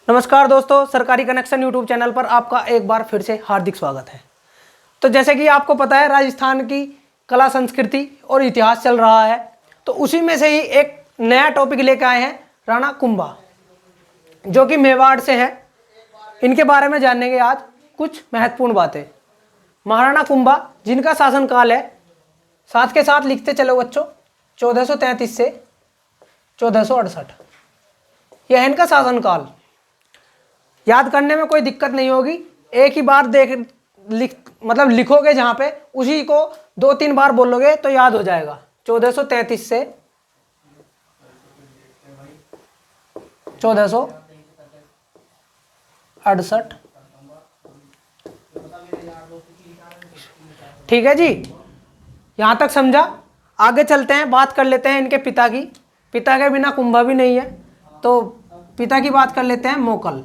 नमस्कार दोस्तों, सरकारी कनेक्शन यूट्यूब चैनल पर आपका एक बार फिर से हार्दिक स्वागत है। तो जैसे कि आपको पता है, राजस्थान की कला संस्कृति और इतिहास चल रहा है, तो उसी में से ही एक नया टॉपिक लेकर आए हैं, राणा कुंभा, जो कि मेवाड़ से है। इनके बारे में जानेंगे आज कुछ महत्वपूर्ण बातें। महाराणा कुंभा, जिनका शासनकाल है, साथ के साथ लिखते चलो बच्चों, 1433 से 1468, यह है इनका शासनकाल। याद करने में कोई दिक्कत नहीं होगी, एक ही बार लिखोगे जहां पे, उसी को 2-3 बार बोलोगे तो याद हो जाएगा। 1433 से 1468, ठीक है जी। यहां तक समझा। आगे चलते हैं, बात कर लेते हैं इनके पिता की। पिता के बिना कुंभा भी नहीं है, तो पिता की बात कर लेते हैं। मोकल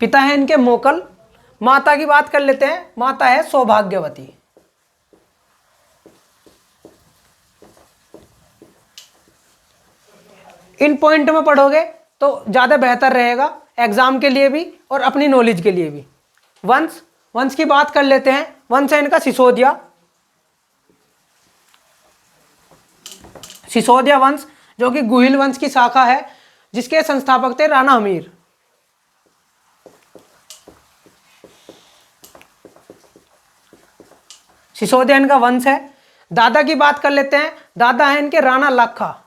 पिता है इनके, मोकल। माता की बात कर लेते हैं, माता है सौभाग्यवती। इन पॉइंट में पढ़ोगे तो ज्यादा बेहतर रहेगा, एग्जाम के लिए भी और अपनी नॉलेज के लिए भी। वंश की बात कर लेते हैं। वंश है इनका सिसोदिया। सिसोदिया वंश, जो कि गुहिल वंश की शाखा है, जिसके संस्थापक थे राणा हमीर। सिसोदिया इनका वंश है। दादा की बात कर लेते हैं। दादा है इनके राणा लाखा।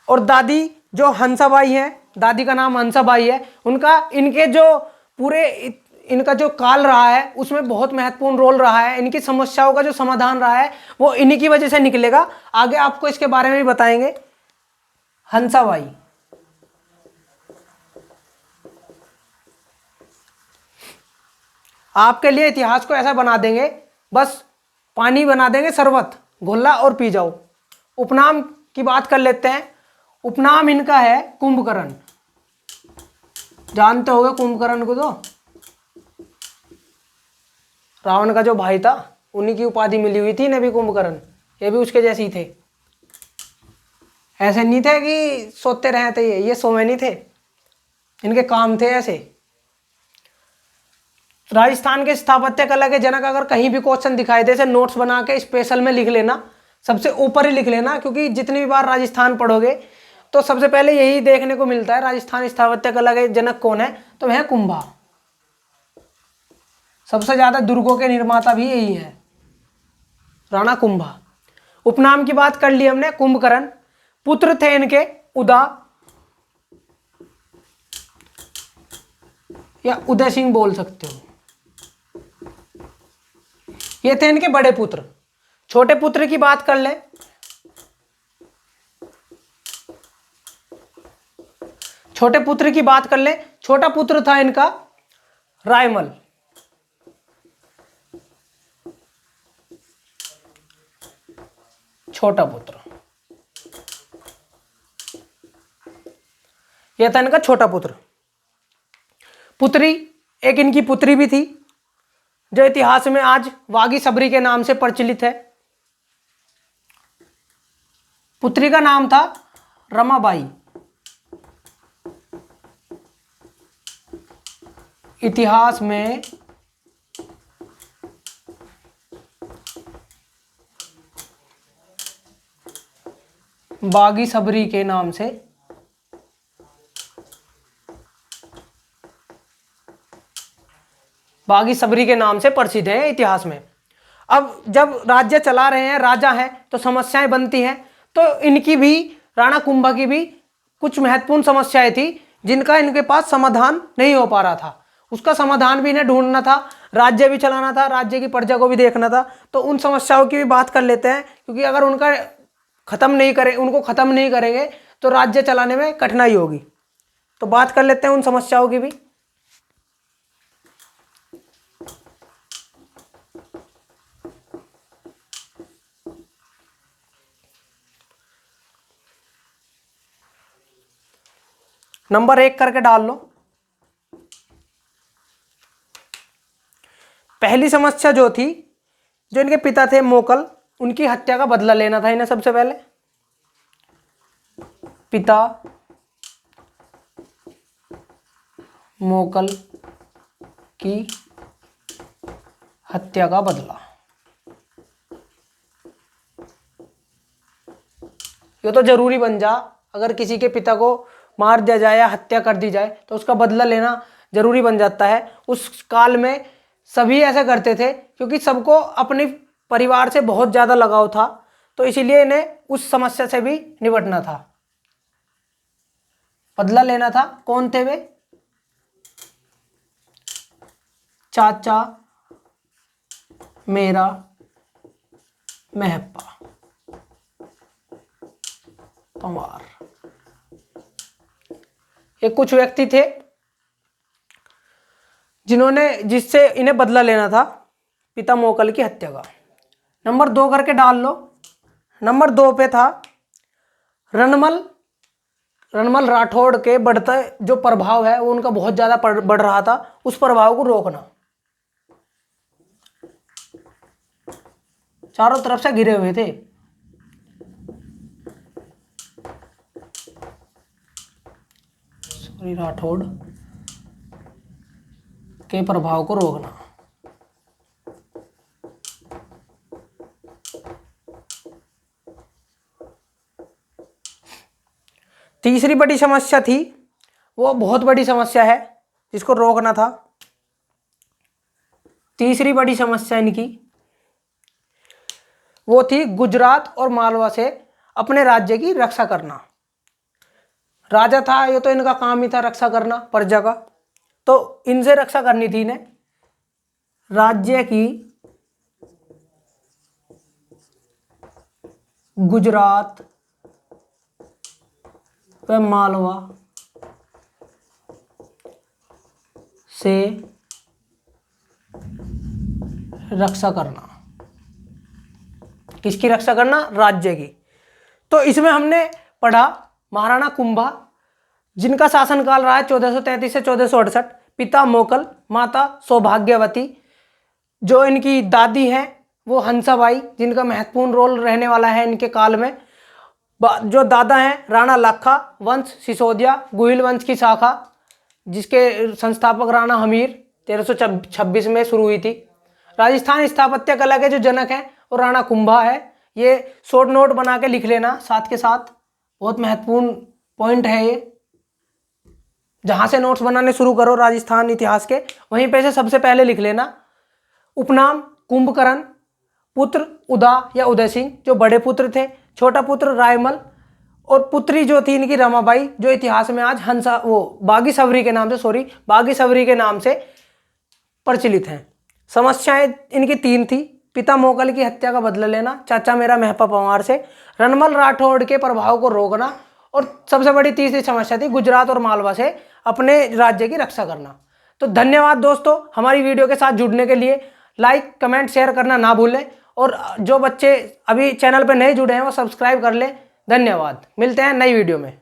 और दादी जो हंसाबाई है, दादी का नाम हंसाबाई है। इनके जो पूरे इनका जो काल रहा है, उसमें बहुत महत्वपूर्ण रोल रहा है। इनकी समस्याओं का जो समाधान रहा है, वो इन्हीं की वजह से निकलेगा। आगे आपको इसके बारे में भी बताएंगे। हंसाबाई, आपके लिए इतिहास को ऐसा बना देंगे, बस पानी बना देंगे शरबत, घोला और पी जाओ। उपनाम की बात कर लेते हैं। उपनाम इनका है कुंभकर्ण। जानते होगे कुंभकर्ण को, तो रावण का जो भाई था, उन्हीं की उपाधि मिली हुई थी, नबी कुंभकर्ण। ये भी उसके जैसे ही थे। ऐसे नहीं थे कि सोते रहे थे, ये सोए नहीं थे, इनके काम थे ऐसे। राजस्थान के स्थापत्य कला के जनक अगर कहीं भी क्वेश्चन दिखाई दे, से नोट्स बना के स्पेशल में लिख लेना, सबसे ऊपर ही लिख लेना, क्योंकि जितनी भी बार राजस्थान पढ़ोगे तो सबसे पहले यही देखने को मिलता है, राजस्थान स्थापत्य कला के जनक कौन है, तो वह कुंभा। सबसे ज्यादा दुर्गों के निर्माता भी यही है, राणा कुंभा। उपनाम की बात कर ली हमने, कुंभकर्ण। पुत्र थे इनके उदा या उदय सिंह बोल सकते हो। ये थे इनके बड़े पुत्र। छोटे पुत्र की बात कर ले। छोटे पुत्र की बात कर ले। छोटा पुत्र था इनका रायमल। छोटा पुत्र, यह था इनका छोटा पुत्र। पुत्री, एक इनकी पुत्री भी थी, जो इतिहास में आज वागी सबरी के नाम से प्रचलित है। पुत्री का नाम था रमाबाई। इतिहास में बागी सबरी के नाम से प्रसिद्ध है इतिहास में। अब जब राज्य चला रहे हैं, राजा हैं, तो समस्याएं बनती हैं। तो इनकी भी, राणा कुंभा की भी कुछ महत्वपूर्ण समस्याएं थी, जिनका इनके पास समाधान नहीं हो पा रहा था। उसका समाधान भी इन्हें ढूंढना था, राज्य भी चलाना था, राज्य की प्रजा को भी देखना था। तो उन समस्याओं की भी बात कर लेते हैं, क्योंकि अगर उनको खत्म नहीं करेंगे तो राज्य चलाने में कठिनाई होगी। तो बात कर लेते हैं उन समस्याओं की भी। नंबर 1 करके डाल लो। पहली समस्या जो थी, जो इनके पिता थे मोकल, उनकी हत्या का बदला लेना था इन्हें सबसे पहले। पिता मोकल की हत्या का बदला। ये तो जरूरी बन जा, अगर किसी के पिता को मार दिया जाए या हत्या कर दी जाए तो उसका बदला लेना जरूरी बन जाता है। उस काल में सभी ऐसा करते थे क्योंकि सबको अपने परिवार से बहुत ज़्यादा लगाव था, तो इसीलिए इन्हें उस समस्या से भी निपटना था, बदला लेना था। कौन थे वे? चाचा मेरा मेहप्पा पंवार। ये कुछ व्यक्ति थे जिससे इन्हें बदला लेना था पिता मोकल की हत्या का। नंबर 2 करके डाल लो। नंबर 2 पे था रणमल राठौड़ के बढ़ते जो प्रभाव है वो उनका बहुत ज्यादा बढ़ रहा था, उस प्रभाव को रोकना। चारों तरफ से घिरे हुए थे। राठौड़ के प्रभाव को रोकना। तीसरी बड़ी समस्या थी, वो बहुत बड़ी समस्या है जिसको रोकना था। तीसरी बड़ी समस्या इनकी वो थी गुजरात और मालवा से अपने राज्य की रक्षा करना। राजा था, ये तो इनका काम ही था रक्षा करना प्रजा का, तो इनसे रक्षा करनी थी इन्हें। राज्य की गुजरात व मालवा से रक्षा करना। किसकी रक्षा करना? राज्य की। तो इसमें हमने पढ़ा महाराणा कुंभा, जिनका शासनकाल रहा है 1433 से 1468। पिता मोकल, माता सौभाग्यवती। जो इनकी दादी हैं वो हंसाबाई, जिनका महत्वपूर्ण रोल रहने वाला है इनके काल में। जो दादा हैं राणा लाखा वंश, सिसोदिया गुहिल वंश की शाखा, जिसके संस्थापक राणा हमीर 1326 में शुरू हुई थी। राजस्थान स्थापत्य कला के जो जनक हैं वो राणा कुंभा है। ये शॉर्ट नोट बना के लिख लेना साथ के साथ, बहुत महत्वपूर्ण पॉइंट है ये। जहां से नोट्स बनाने शुरू करो राजस्थान इतिहास के, वहीं पे से सबसे पहले लिख लेना। उपनाम कुंभकर्ण, पुत्र उदा या उदय सिंह जो बड़े पुत्र थे, छोटा पुत्र रायमल, और पुत्री जो थी इनकी रमाबाई, जो इतिहास में आज बागी सवरी के नाम से प्रचलित हैं। समस्याएं इनकी 3 थी। पिता मोकल की हत्या का बदला लेना, चाचा मेरा मेहप्पा पंवार से रणमल राठौड़ के प्रभाव को रोकना, और सबसे बड़ी तीसरी समस्या थी गुजरात और मालवा से अपने राज्य की रक्षा करना। तो धन्यवाद दोस्तों हमारी वीडियो के साथ जुड़ने के लिए। लाइक कमेंट शेयर करना ना भूलें, और जो बच्चे अभी चैनल पर नए जुड़े हैं वो सब्सक्राइब कर लें। धन्यवाद, मिलते हैं नई वीडियो में।